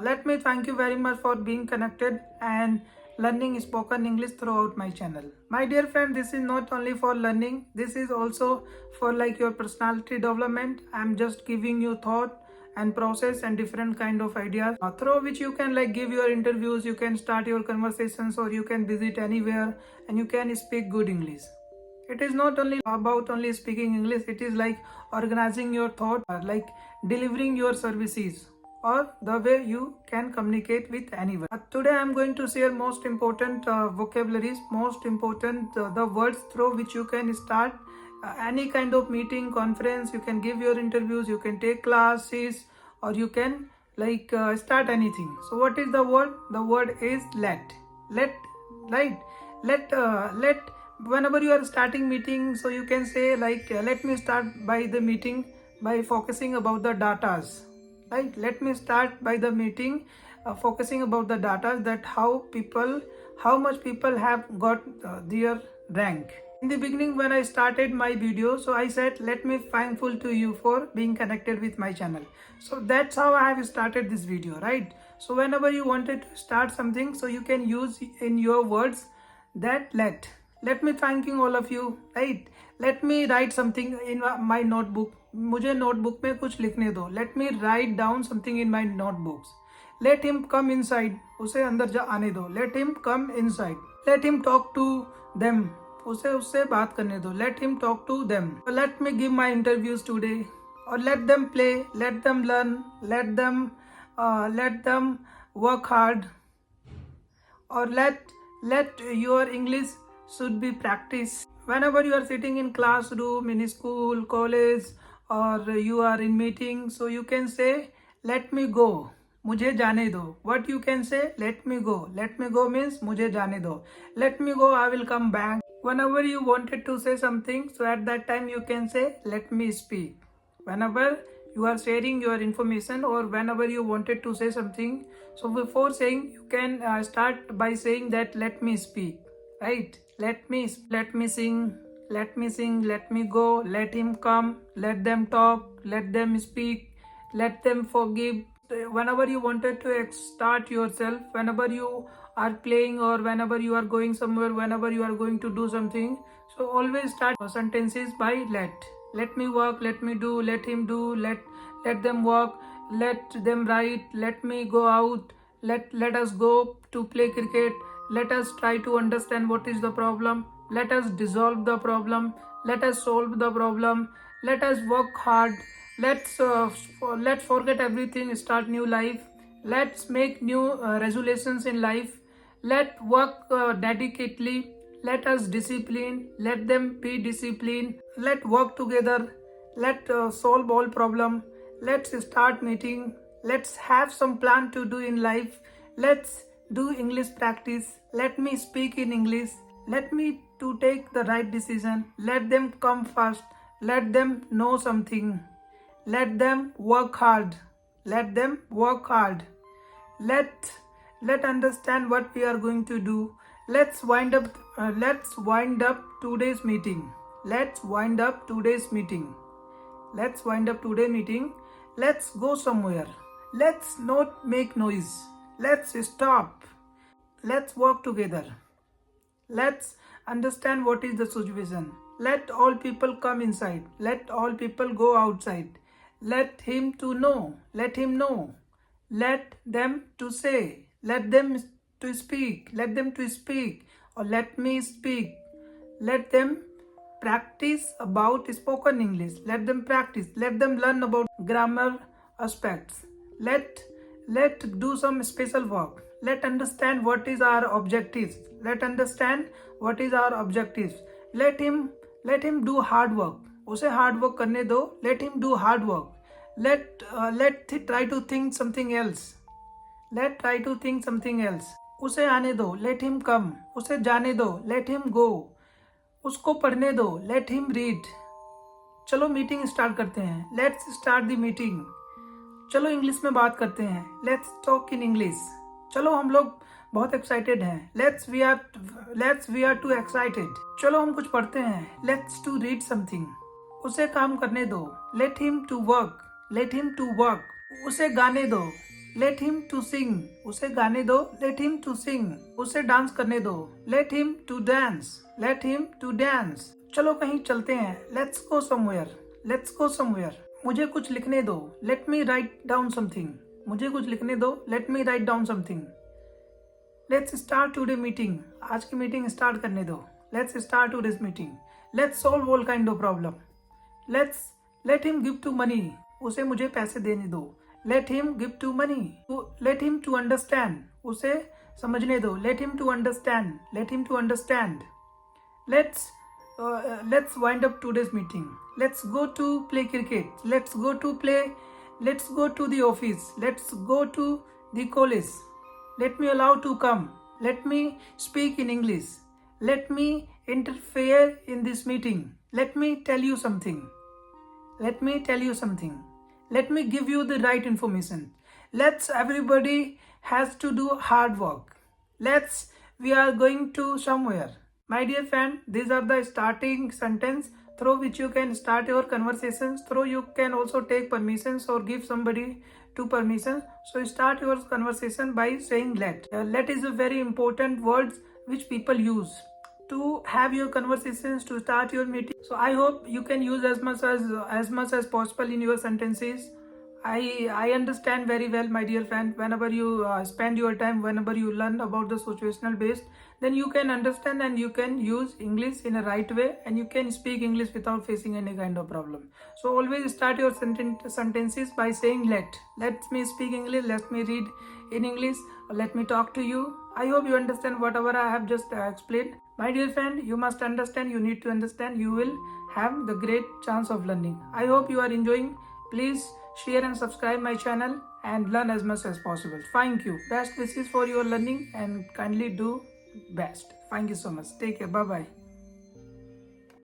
Let me thank you very much for being connected and learning spoken English throughout my channel. My dear friend, this is not only for learning, this is also for like your personality development. I'm just giving you thought and process and different kind of ideas through which you can like give your interviews, you can start your conversations, or you can visit anywhere and you can speak good English. It is not only about only speaking English, it is like organizing your thought, like delivering your services, or the way you can communicate with anyone. Today I am going to share most important vocabularies, most important the words through which you can start any kind of meeting, conference, you can give your interviews, you can take classes, or you can like start anything. So what is the word? The word is let. Right? Let whenever you are starting meeting, so you can say like let me start by the meeting by focusing about the datas. Right? Let me start by the meeting focusing about the data, that how much people have got their rank. In the beginning when I started my video, so I said let me thankful to you for being connected with my channel. So that's how I have started this video, right? So whenever you wanted to start something, so you can use in your words that let me thanking all of you, right? Let me write something in my notebook. मुझे notebook में कुछ लिखने दो. Let me write down something in my notebooks. Let him come inside. उसे अंदर आने दो. Let him come inside. Let him talk to them. उसे उससे बात करने दो. Let him talk to them. Let me give my interviews today. Or let them play. Let them learn. Let them work hard. Or let your English should be practiced. Whenever you are sitting in classroom, in school, college, or you are in meeting, so you can say let me go. मुझे जाने दो. What you can say? Let me go. Let me go means मुझे जाने दो. Let me go, I will come back. Whenever you wanted to say something, so at that time you can say let me speak. Whenever you are sharing your information, or whenever you wanted to say something, so before saying you can start by saying that let me speak, right? Let me sing, let me go, let him come, let them talk, let them speak, let them forgive. Whenever you wanted to start yourself, whenever you are playing, or whenever you are going somewhere, whenever you are going to do something, so always start sentences by let me work, let me do, let him do, let them work, let them write, let me go out, let us go to play cricket, let us try to understand what is the problem, let us dissolve the problem, let us solve the problem, let us work hard, let's forget everything, start new life, let's make new resolutions in life, let work dedicatedly, let us discipline, let them be disciplined, let work together, let solve all problem, let's start meeting, let's have some plan to do in life, let's do English practice, let me speak in English, let me to take the right decision, let them come first, let them know something, let them work hard, let them work hard, let understand what we are going to do. Let's wind up today's meeting. Let's wind up today's meeting. Let's wind up today's meeting. Let's go somewhere. Let's not make noise. Let's stop. Let's work together. Let's understand what is the situation. Let all people come inside. Let all people go outside. Let him to know. Let him know. Let them to say. Let them to speak. Let them to speak. Or let me speak. Let them practice about spoken English. Let them practice. Let them learn about grammar aspects. Let do some special work. Let understand what is our objectives. Let understand what is our objectives. Let him do hard work. उसे hard work करने दो. Let him do hard work. Let try to think something else. Let try to think something else. उसे आने दो. Let him come. उसे जाने दो. Let him go. उसको पढ़ने दो. Let him read. चलो मीटिंग स्टार्ट करते हैं. Let's start the meeting. चलो इंग्लिश में बात करते हैं. Let's talk in English. चलो हम लोग बहुत एक्साइटेड हैं. Let's we are too excited. चलो हम कुछ पढ़ते हैं. Let's to read something. उसे काम करने दो. Let him to work. Let him to work. उसे गाने दो. Let him to sing. उसे गाने दो. Let him to sing. उसे डांस करने दो. Let him to dance. Let him to dance. चलो कहीं चलते हैं. Let's go somewhere. Let's go somewhere. मुझे कुछ लिखने दो. Let me write down something. मुझे कुछ लिखने दो. Let me write down something. Let's start today meeting. आज की मीटिंग स्टार्ट करने दो. Let's start today's meeting. Let's solve all kind of problem. Let him give to money. उसे मुझे पैसे देने दो. Let him give to money. Let him to understand. उसे समझने दो. Let him to understand. Let him to understand. Let's wind up today's meeting. Let's go to play cricket. Let's go to the office. Let's go to the college. Let me allow to come. Let me speak in English. Let me interfere in this meeting. Let me tell you something. Let me tell you something. Let me give you the right information. Everybody has to do hard work. We are going to somewhere. My dear friend, these are the starting sentence through which you can start your conversations. Through you can also take permissions or give somebody to permission. So start your conversation by saying let. Let is a very important word which people use to have your conversations, to start your meeting. So I hope you can use as much as possible in your sentences. I understand very well, my dear friend. Whenever you spend your time, whenever you learn about the situational based, then you can understand and you can use English in a right way, and you can speak English without facing any kind of problem. So always start your sentences by saying let me speak English, let me read in English, let me talk to you. I hope you understand whatever I have just explained. My dear friend, you must understand, you need to understand, you will have the great chance of learning. I hope you are enjoying. Please share and subscribe my channel and learn as much as possible. Thank you. Best wishes for your learning and kindly do best. Thank you so much. Take care. Bye bye.